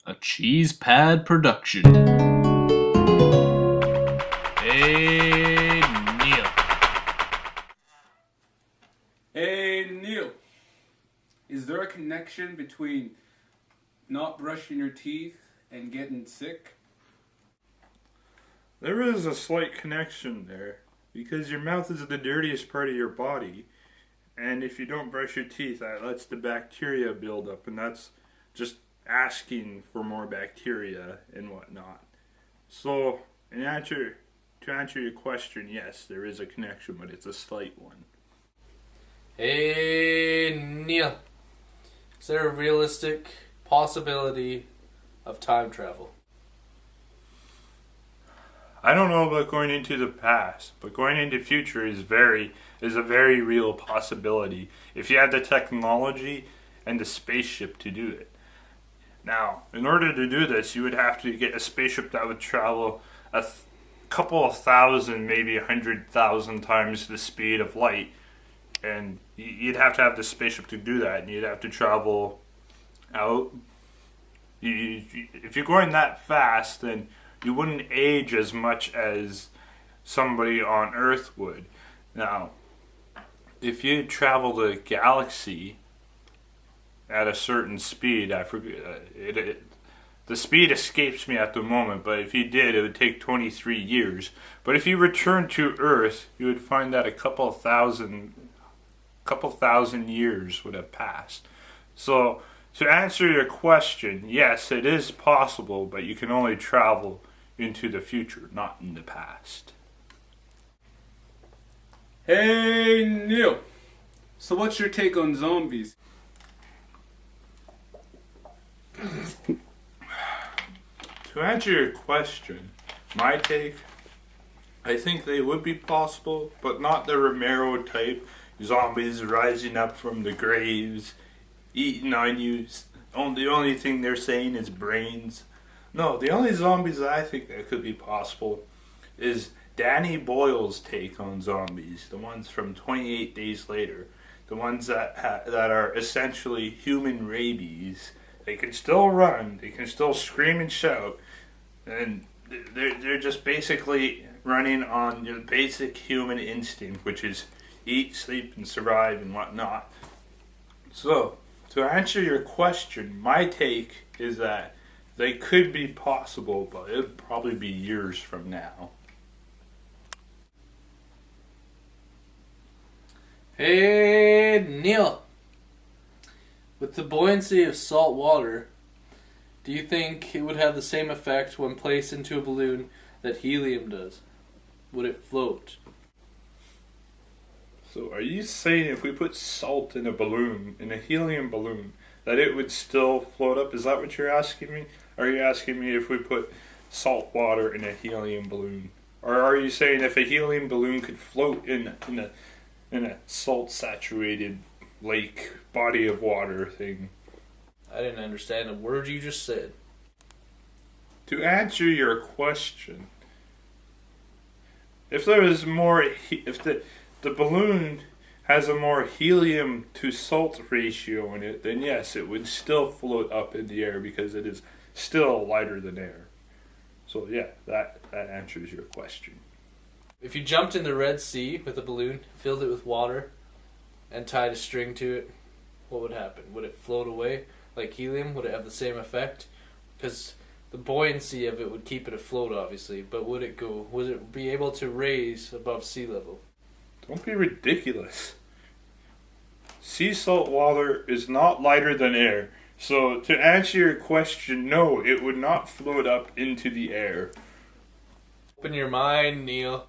a cheese pad production. Hey, Neil. Hey Neil, is there a connection between not brushing your teeth and getting sick? There is a slight connection there, because your mouth is the dirtiest part of your body, and if you don't brush your teeth, that lets the bacteria build up, and that's just asking for more bacteria and whatnot. So, to answer your question, yes, there is a connection, but it's a slight one. Hey, Neil. Is there a realistic possibility of time travel? I don't know about going into the past, but going into the future is a very real possibility if you had the technology and the spaceship to do it. Now, in order to do this, you would have to get a spaceship that would travel couple of thousand, maybe 100,000 times the speed of light, and you'd have to have the spaceship to do that, and you'd have to travel out. If you're going that fast, then you wouldn't age as much as somebody on Earth would. Now, if you travel the galaxy at a certain speed, I forget the speed escapes me at the moment, but if you did, it would take 23 years. But if you returned to Earth, you would find that a couple thousand years would have passed. So, to answer your question, yes, it is possible, but you can only travel into the future, not in the past. Hey Neil, so what's your take on zombies? To answer your question, my take, I think they would be possible, but not the Romero type zombies rising up from the graves, eating on you. The only thing they're saying is brains. No, the only zombies that I think that could be possible is Danny Boyle's take on zombies, the ones from 28 Days Later, the ones that are essentially human rabies. They can still run, they can still scream and shout, and they're just basically running on your basic human instinct, which is eat, sleep, and survive and whatnot. So, to answer your question, my take is that they could be possible, but it would probably be years from now. Hey, Neil. With the buoyancy of salt water, do you think it would have the same effect when placed into a balloon that helium does? Would it float? So are you saying if we put salt in a balloon, in a helium balloon, that it would still float up? Is that what you're asking me? Are you asking me if we put salt water in a helium balloon? Or are you saying if a helium balloon could float in a salt-saturated lake, body of water thing? I didn't understand a word you just said. To answer your question, if there is more, if the balloon has a more helium to salt ratio in it, then yes, it would still float up in the air because it is still lighter than air. So yeah, that answers your question. If you jumped in the Red Sea with a balloon, filled it with water, and tied a string to it, what would happen? Would it float away like helium? Would it have the same effect? Because the buoyancy of it would keep it afloat, obviously, but would it be able to raise above sea level? Don't be ridiculous. Sea salt water is not lighter than air. So to answer your question, no, it would not float up into the air. Open your mind, Neil.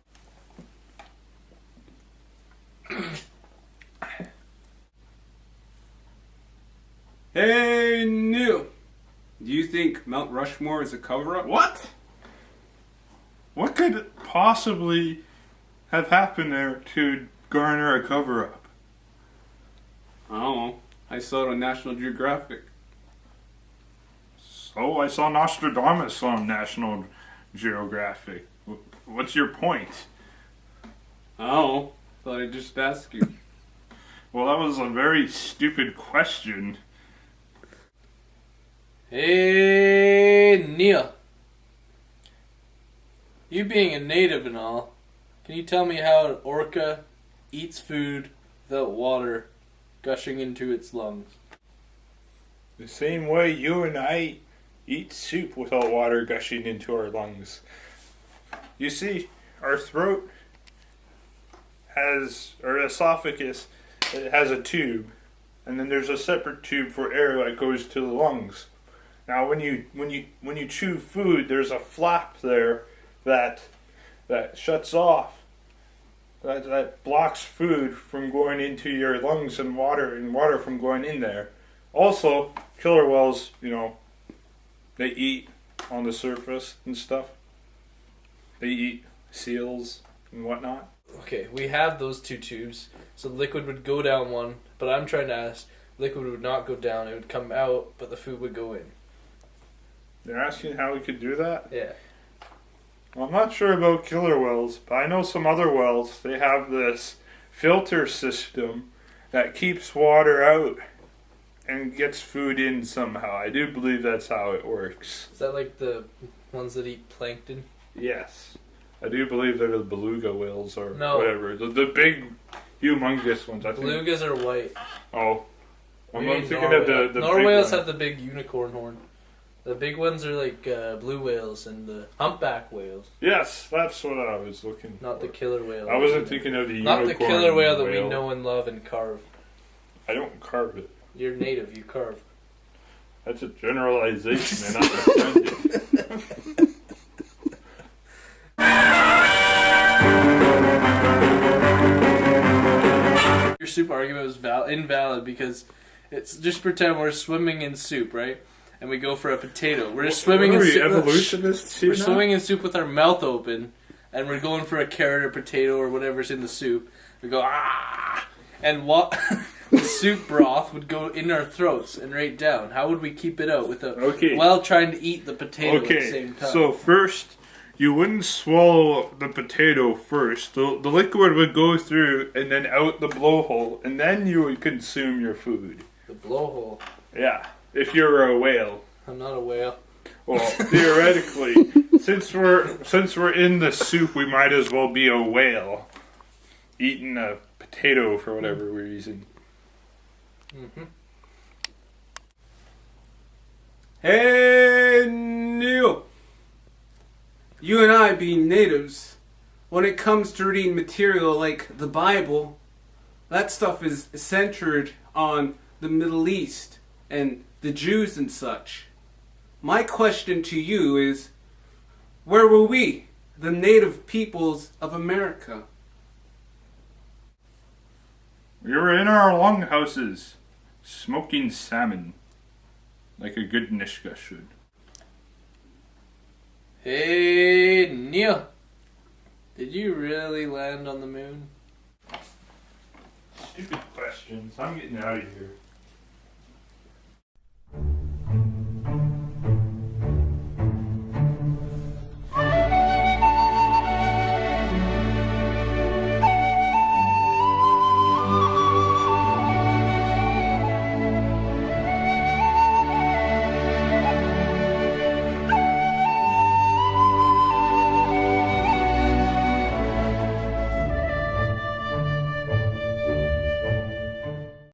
Hey Neil, do you think Mount Rushmore is a cover-up? What? What could possibly have happened there to garner a cover-up? I don't know. I saw it on National Geographic. So I saw Nostradamus on National Geographic. What's your point? I don't know. Thought I'd just ask you. Well, that was a very stupid question. Hey, Neil, you being a native and all, can you tell me how an orca eats food without water gushing into its lungs? The same way you and I eat soup without water gushing into our lungs. You see, our throat has, or esophagus, it has a tube, and then there's a separate tube for air that goes to the lungs. Now, when you chew food, there's a flap there that shuts off, that blocks food from going into your lungs and water from going in there. Also, killer whales, they eat on the surface and stuff. They eat seals and whatnot. Okay, we have those two tubes, so liquid would go down one, but I'm trying to ask, liquid would not go down, it would come out, but the food would go in. They're asking how we could do that? Yeah. Well, I'm not sure about killer whales, but I know some other whales, they have this filter system that keeps water out and gets food in somehow. I do believe that's how it works. Is that like the ones that eat plankton? Yes. I do believe they're the beluga whales or No. whatever. The big, humongous ones. I think. Belugas are white. Oh. I'm You mean thinking of the big Narwhals one. have the big unicorn horn. The big ones are like blue whales and the humpback whales, Yes, that's what I was looking for. not the killer whale. I wasn't thinking of the Not unicorn the killer whale that whale. we know and love and carve. I don't carve it. You're native, you carve. That's a generalization and I'm offended. Your soup argument was invalid because it's just pretend we're swimming in soup, right? And we go for a potato. We're just swimming What in are we, soup. evolutionists here We're now? swimming in soup with our mouth open, and we're going for a carrot or potato or whatever's in the soup. We go ah, and what? The soup broth would go in our throats and right down. How would we keep it out while trying to eat the potato at the same time? So first, you wouldn't swallow the potato first. The liquid would go through and then out the blowhole, and then you would consume your food. The blowhole. Yeah, if you're a whale. I'm not a whale. Well, theoretically, since we're in the soup, we might as well be a whale, eating a potato for whatever reason. Mm-hmm. Hey, Neil. You and I, being natives, when it comes to reading material like the Bible, that stuff is centered on the Middle East and the Jews and such. My question to you is, where were we, the native peoples of America? We were in our longhouses, smoking salmon, like a good Nishka should. Hey, Neil. Did you really land on the moon? Stupid questions. I'm getting out of here.